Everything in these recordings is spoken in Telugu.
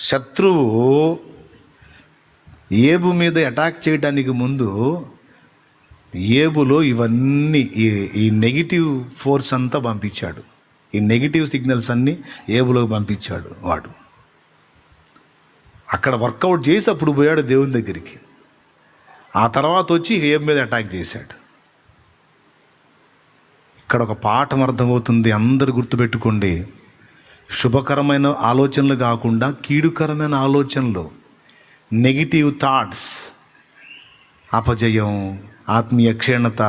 శత్రువు ఏబు మీద అటాక్ చేయడానికి ముందు ఏబులో ఇవన్నీ ఈ నెగిటివ్ ఫోర్స్ అంతా పంపించాడు. ఈ నెగిటివ్ సిగ్నల్స్ అన్నీ ఏబులోకి పంపించాడు. వాడు అక్కడ వర్కౌట్ చేసి అప్పుడు పోయాడు దేవుని దగ్గరికి. ఆ తర్వాత వచ్చి ఏబు మీద అటాక్ చేశాడు. ఇక్కడ ఒక పాఠం అర్థమవుతుంది, అందరు గుర్తుపెట్టుకోండి. శుభకరమైన ఆలోచనలు కాకుండా కీడుకరమైన ఆలోచనలు, నెగిటివ్ థాట్స్, అపజయం, ఆత్మీయ క్షీణత,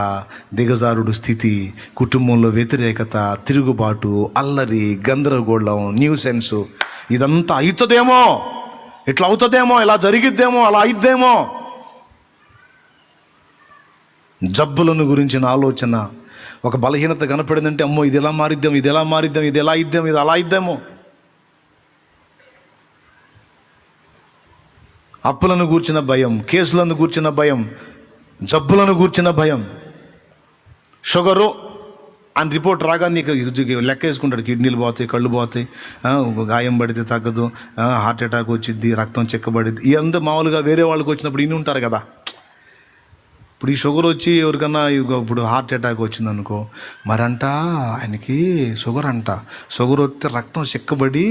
దిగజారుడు స్థితి, కుటుంబంలో వ్యతిరేకత, తిరుగుబాటు, అల్లరి, గందరగోళం, న్యూసెన్స్, ఇదంతా అవుతుందేమో, ఇట్లా అవుతుందేమో, ఇలా జరిగిద్దేమో, అలా అయిద్దేమో, జబ్బులను గురించిన ఆలోచన, ఒక బలహీనత కనపడిందంటే అమ్మో ఇది ఎలా మారిద్దాం, ఇది ఎలా మారిద్దాం, ఇది ఎలా ఇద్దాం, ఇది అలా ఇద్దామో, అప్పులను గూర్చిన భయం, కేసులను గూర్చిన భయం, జబ్బులను గూర్చిన భయం. షుగరు అని రిపోర్ట్ రాగా నీకు లెక్క వేసుకుంటాడు. కిడ్నీలు పోతాయి, కళ్ళు పోతాయి, గాయం పడితే తగ్గదు, హార్ట్ అటాక్ వచ్చింది, రక్తం చెక్కబడిద్ది. ఇదంతా మామూలుగా వేరే వాళ్ళకి వచ్చినప్పుడు ఇన్ని ఉంటారు కదా. ఇప్పుడు ఈ షుగర్ వచ్చి ఎవరికన్నా ఇప్పుడు హార్ట్ అటాక్ వచ్చింది అనుకో, మరంట ఆయనకి షుగర్ అంట, షుగర్ వస్తే రక్తం చెక్కబడి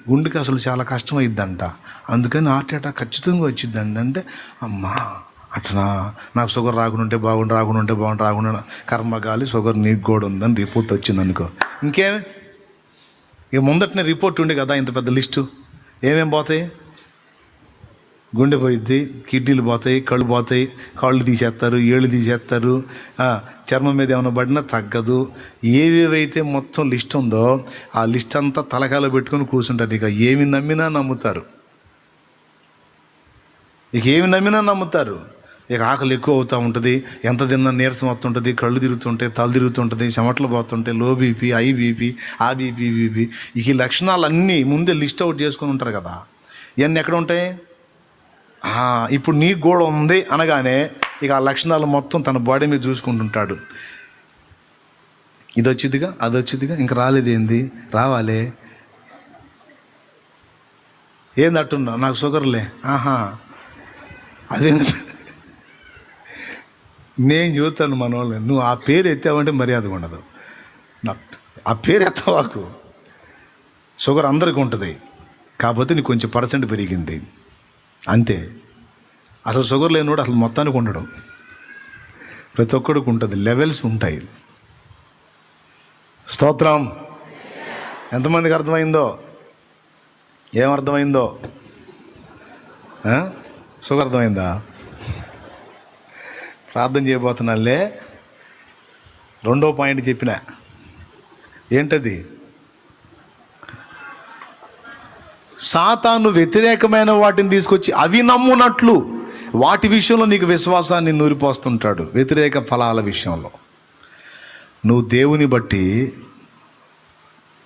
గుండెకి అసలు చాలా కష్టమైద్దంట, అందుకని హార్ట్ అటాక్ ఖచ్చితంగా వచ్చిందండి. అంటే అమ్మా అట్లా నాకు షుగర్ రాకుండా బాగుండు కర్మగాలి షుగర్ నీకు కూడా ఉందని రిపోర్ట్ వచ్చింది అనుకో, ఇంకేం ఇక ముందటనే రిపోర్ట్ ఉండే కదా ఇంత పెద్ద లిస్టు. ఏమేం పోతాయి? గుండె పోయిద్ది, కిడ్నీలు పోతాయి, కళ్ళు పోతాయి, కాళ్ళు తీసేస్తారు, ఏళ్ళు తీసేస్తారు, చర్మం మీద ఏమైనా పడినా తగ్గదు. ఏవేవైతే మొత్తం లిస్ట్ ఉందో ఆ లిస్ట్ అంతా తలకాయలో పెట్టుకొని కూర్చుంటారు. ఇక ఏమి నమ్మినా నమ్ముతారు, ఇక ఆకలి ఎక్కువ అవుతూ ఉంటుంది, ఎంత తిన్నా నీరసం వస్తుంటుంది, కళ్ళు తిరుగుతుంటాయి, తల తిరుగుతుంటుంది, చెమటలు పోతుంటాయి, లో బీపీ, హై బీపీ, ఆ బీపీ, బీపీ. ఇక ఈ లక్షణాలన్నీ ముందే లిస్ట్ అవుట్ చేసుకొని ఉంటారు కదా. ఇవన్నీ ఎక్కడ ఉంటాయి? ఇప్పుడు నీకు కూడా ఉంది అనగానే ఇక ఆ లక్షణాలు మొత్తం తన బాడీ మీద చూసుకుంటుంటాడు. ఇది వచ్చిద్దిగా, అది వచ్చిద్దిగా, ఇంకా రాలేదేంది, రావాలే, ఏంది అట్టున్నా, నాకు షుగర్లే, అదే నేను చూస్తాను మన వాళ్ళని. నువ్వు ఆ పేరు ఎత్తావంటే మర్యాద ఉండదు. ఆ పేరు ఎత్తవాకు. షుగర్ అందరికీ ఉంటుంది, కాకపోతే నీకు కొంచెం పర్సెంట్ పెరిగింది అంతే. అసలు షుగర్ లేనివాడు అసలు మొత్తానికి ఉండడం. ప్రతి ఒక్కడికి ఉంటుంది, లెవెల్స్ ఉంటాయి. స్తోత్రం. ఎంతమందికి అర్థమైందో? ఏమర్థమైందో? షుగర్ అర్థమైందా? ప్రార్థన చేయబోతున్నాలే. 2వ పాయింట్ చెప్పిన, ఏంటది? సాతాను వ్యతిరేకమైన వాటిని తీసుకొచ్చి అవి నమ్మునట్లు వాటి విషయంలో నీకు విశ్వాసాన్ని నూరిపోస్తుంటాడు. వ్యతిరేక ఫలాల విషయంలో నువ్వు దేవుని బట్టి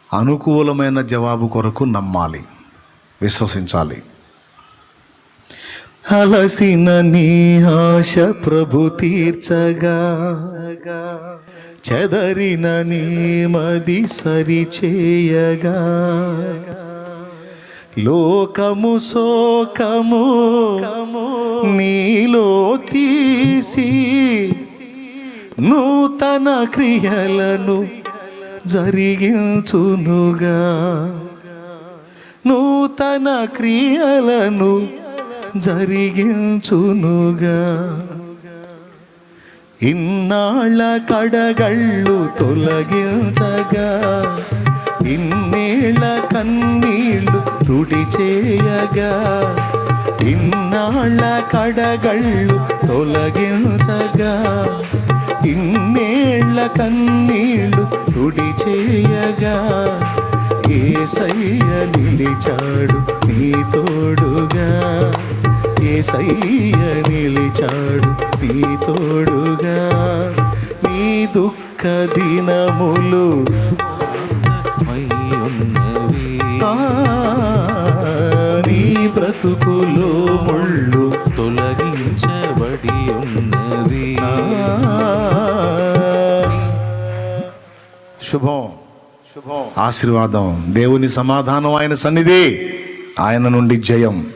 అనుకూలమైన జవాబు కొరకు నమ్మాలి, విశ్వసించాలి. అలసిన నీ ఆశ ప్రభు తీర్చగా, చెదరిన నీ మది సరిచేయగా, లోకము శోకము నీలో తీసి నూతన క్రియలను జరిగించునుగా, నూతన క్రియలను జరిగించునుగా. ఇన్నాళ్ళ కడగళ్ళు తొలగించగా, ఇన్నేళ్ళ కన్నీళ్ళు తుడి చేయగా, ఇన్నాళ్ళ కడగళ్ళు తొలగించగా, ఇన్నేళ్ళ కన్నీళ్ళు తుడి చేయగా, యేసయ్య నిలిచాడు నీ తోడుగా, యేసయ్య నిలిచాడు నీ తోడుగా. నీ దుఃఖ దినములు నీ బ్రతుకులో ముళ్ళు తొలగించబడి ఉన్నది. శుభం, ఆశీర్వాదం, దేవుని సమాధానం ఆయన సన్నిధి. ఆయన నుండి జయం.